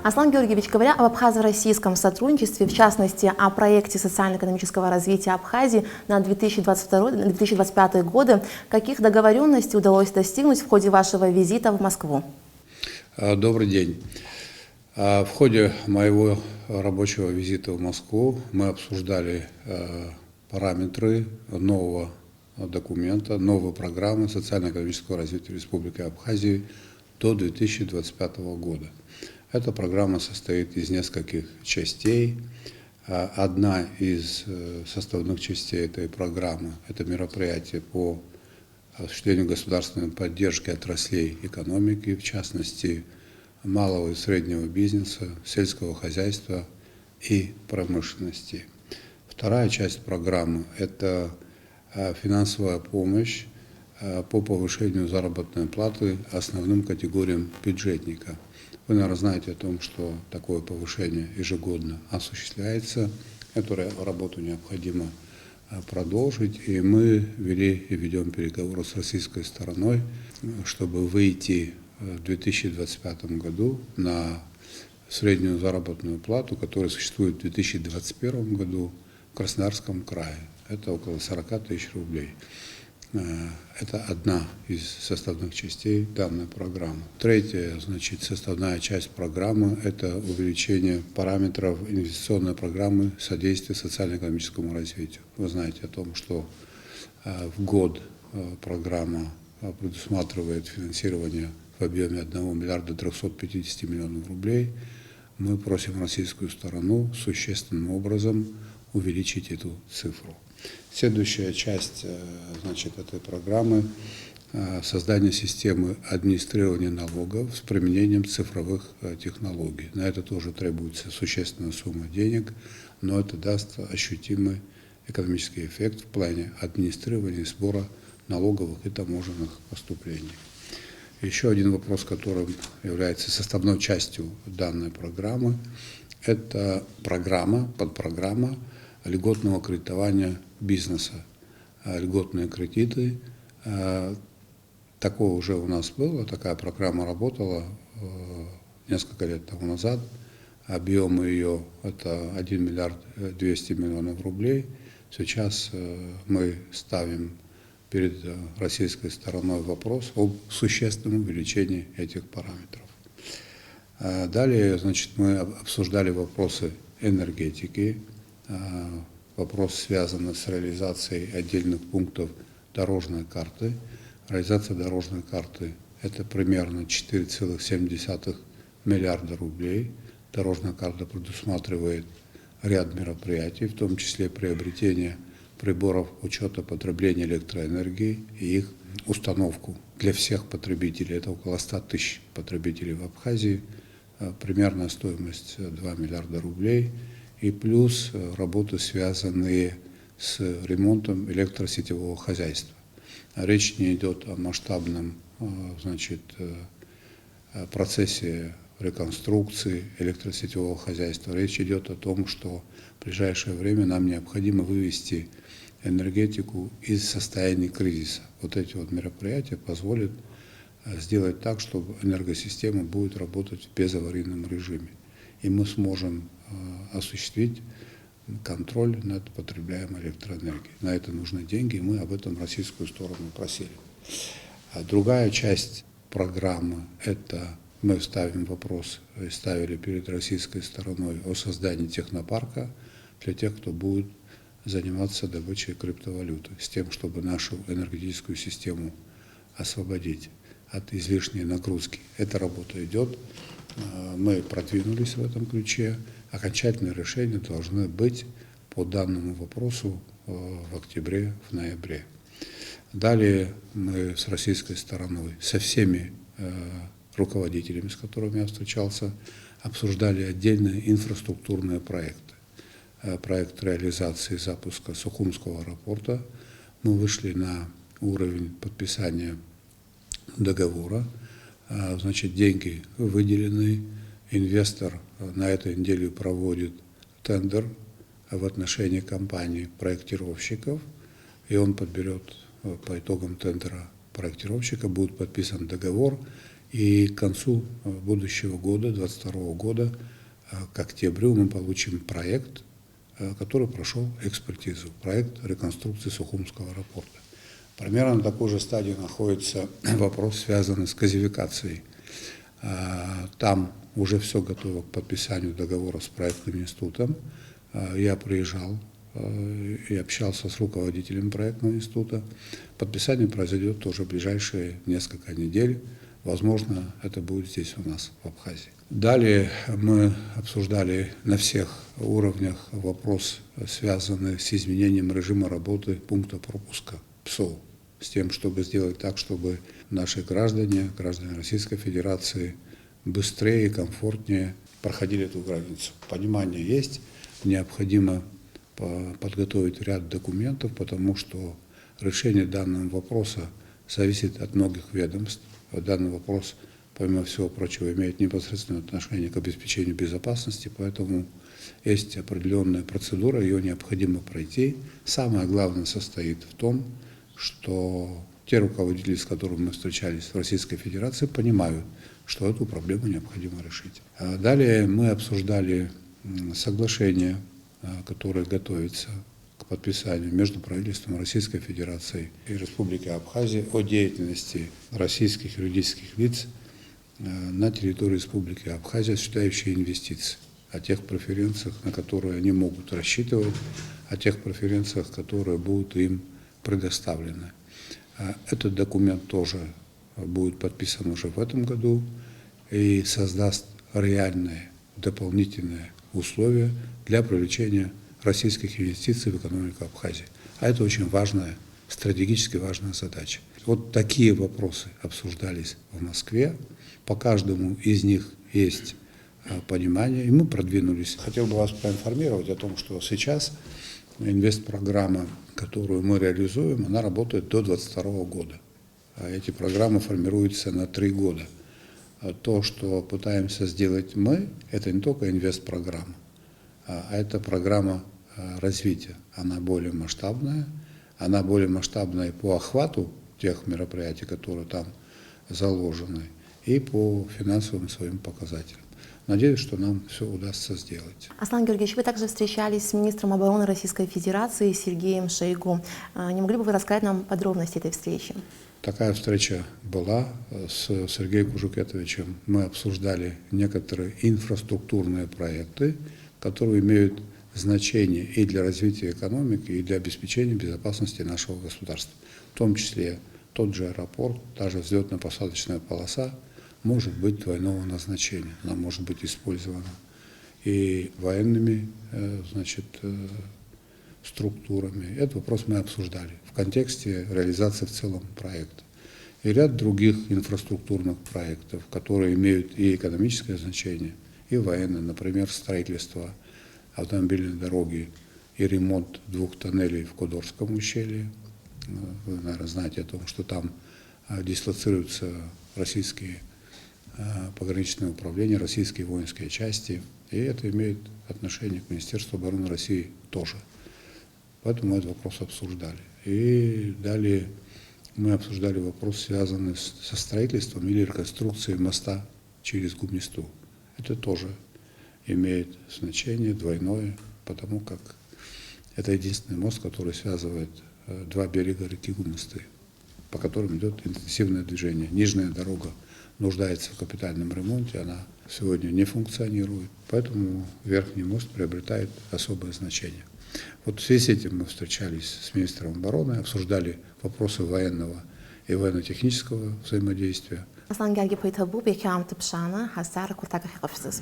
Аслан Георгиевич, говоря об абхазо-российском сотрудничестве, в частности, о проекте социально-экономического развития Абхазии на 2022-2025 годы, каких договоренностей удалось достигнуть в ходе вашего визита в Москву? Добрый день. В ходе моего рабочего визита в Москву мы обсуждали параметры нового документа, новой программы социально-экономического развития Республики Абхазии до 2025 года. Эта программа состоит из нескольких частей. Одна из составных частей этой программы – это мероприятие по осуществлению государственной поддержки отраслей экономики, в частности, малого и среднего бизнеса, сельского хозяйства и промышленности. Вторая часть программы – это финансовая помощь по повышению заработной платы основным категориям бюджетника. Вы, наверное, знаете о том, что такое повышение ежегодно осуществляется. Эту работу необходимо продолжить, и мы вели и ведем переговоры с российской стороной, чтобы выйти в 2025 году на среднюю заработную плату, которая существует в 2021 году в Краснодарском крае. Это около 40 тысяч рублей. Это одна из составных частей данной программы. Третья, составная часть программы – это увеличение параметров инвестиционной программы содействия социально-экономическому развитию. Вы знаете о том, что в год программа предусматривает финансирование в объеме 1 миллиарда 350 миллионов рублей. Мы просим российскую сторону существенным образом увеличить эту цифру. Следующая часть этой программы – создание системы администрирования налогов с применением цифровых технологий. На это тоже требуется существенная сумма денег, но это даст ощутимый экономический эффект в плане администрирования и сбора налоговых и таможенных поступлений. Еще один вопрос, который является составной частью данной программы – это подпрограмма льготного кредитования бизнеса. Льготные кредиты. Такое уже у нас было, такая программа работала несколько лет тому назад. Объем ее – это 1 миллиард 200 миллионов рублей. Сейчас мы ставим перед российской стороной вопрос об существенном увеличении этих параметров. Далее, мы обсуждали вопросы энергетики. Вопрос связан с реализацией отдельных пунктов дорожной карты. Реализация дорожной карты – это примерно 4,7 миллиарда рублей. Дорожная карта предусматривает ряд мероприятий, в том числе приобретение приборов учета потребления электроэнергии и их установку для всех потребителей. Это около 100 тысяч потребителей в Абхазии. Примерная стоимость 2 миллиарда рублей. И плюс работы, связанные с ремонтом электросетевого хозяйства. Речь не идет о масштабном процессе реконструкции электросетевого хозяйства. Речь идет о том, что в ближайшее время нам необходимо вывести энергетику из состояния кризиса. Вот эти мероприятия позволят сделать так, чтобы энергосистема будет работать в безаварийном режиме. И мы сможем осуществить контроль над потребляемой электроэнергией. На это нужны деньги, и мы об этом российскую сторону просили. А другая часть программы – это мы ставили перед российской стороной о создании технопарка для тех, кто будет заниматься добычей криптовалюты, с тем, чтобы нашу энергетическую систему освободить от излишней нагрузки. Эта работа идет. Мы продвинулись в этом ключе. Окончательные решения должны быть по данному вопросу в октябре, в ноябре. Далее мы с российской стороной, со всеми руководителями, с которыми я встречался, обсуждали отдельные инфраструктурные проекты. Проект реализации запуска Сухумского аэропорта. Мы вышли на уровень подписания договора. Деньги выделены, инвестор на этой неделе проводит тендер в отношении компаний-проектировщиков, и он подберет по итогам тендера проектировщика, будет подписан договор, И к концу будущего года, 2022 года, к октябрю мы получим проект, который прошел экспертизу, проект реконструкции Сухумского аэропорта. Примерно на такой же стадии находится вопрос, связанный с газификацией. Там уже все готово к подписанию договора с проектным институтом. Я приезжал и общался с руководителем проектного института. Подписание произойдет тоже в ближайшие несколько недель. Возможно, это будет здесь у нас, в Абхазии. Далее мы обсуждали на всех уровнях вопрос, связанный с изменением режима работы пункта пропуска ПСО, с тем, чтобы сделать так, чтобы наши граждане Российской Федерации быстрее и комфортнее проходили эту границу. Понимание есть, необходимо подготовить ряд документов, потому что решение данного вопроса зависит от многих ведомств. Данный вопрос, помимо всего прочего, имеет непосредственное отношение к обеспечению безопасности, поэтому есть определенная процедура, ее необходимо пройти. Самое главное состоит в том, что те руководители, с которыми мы встречались в Российской Федерации, понимают, что эту проблему необходимо решить. Далее мы обсуждали соглашение, которое готовится к подписанию между правительством Российской Федерации и Республики Абхазия о деятельности российских юридических лиц на территории Республики Абхазия, осуществляющие инвестиции, о тех преференциях, на которые они могут рассчитывать, о тех преференциях, которые будут им предоставлены. Этот документ тоже будет подписан уже в этом году и создаст реальные дополнительные условия для привлечения российских инвестиций в экономику Абхазии. А это очень важная, стратегически важная задача. Вот такие вопросы обсуждались в Москве. По каждому из них есть понимание, и мы продвинулись. Хотел бы вас проинформировать о том, что сейчас инвестпрограмма, которую мы реализуем, она работает до 2022 года. А эти программы формируются на 3 года. То, что пытаемся сделать мы, это не только инвестпрограмма, а это программа развития. Она более масштабная и по охвату тех мероприятий, которые там заложены, и по финансовым своим показателям. Надеюсь, что нам все удастся сделать. Аслан Георгиевич, вы также встречались с министром обороны Российской Федерации Сергеем Шойгу. Не могли бы вы рассказать нам подробности этой встречи? Такая встреча была с Сергеем Кужукетовичем. Мы обсуждали некоторые инфраструктурные проекты, которые имеют значение и для развития экономики, и для обеспечения безопасности нашего государства. В том числе тот же аэропорт, та же взлетно-посадочная полоса может быть двойного назначения. Она может быть использована и военными структурами. Этот вопрос мы обсуждали в контексте реализации в целом проекта. И ряд других инфраструктурных проектов, которые имеют и экономическое значение, и военное, например, строительство автомобильной дороги и ремонт 2 тоннелей в Кодорском ущелье. Вы, наверное, знаете о том, что там дислоцируются российские пограничные управления, российские воинские части, и это имеет отношение к Министерству обороны России тоже. Поэтому мы этот вопрос обсуждали. И далее мы обсуждали вопрос, связанный со строительством или реконструкцией моста через Гумисту. Это тоже имеет значение двойное, потому как это единственный мост, который связывает 2 берега реки Гумисты, по которым идет интенсивное движение. Нижняя дорога нуждается в капитальном ремонте, она сегодня не функционирует, поэтому верхний мост приобретает особое значение. Вот в связи с этим мы встречались с министром обороны, обсуждали вопросы военного и военно-технического взаимодействия. Аслан Георгиевич, bu bekam tipshani hasar kurtaka haqifsiz.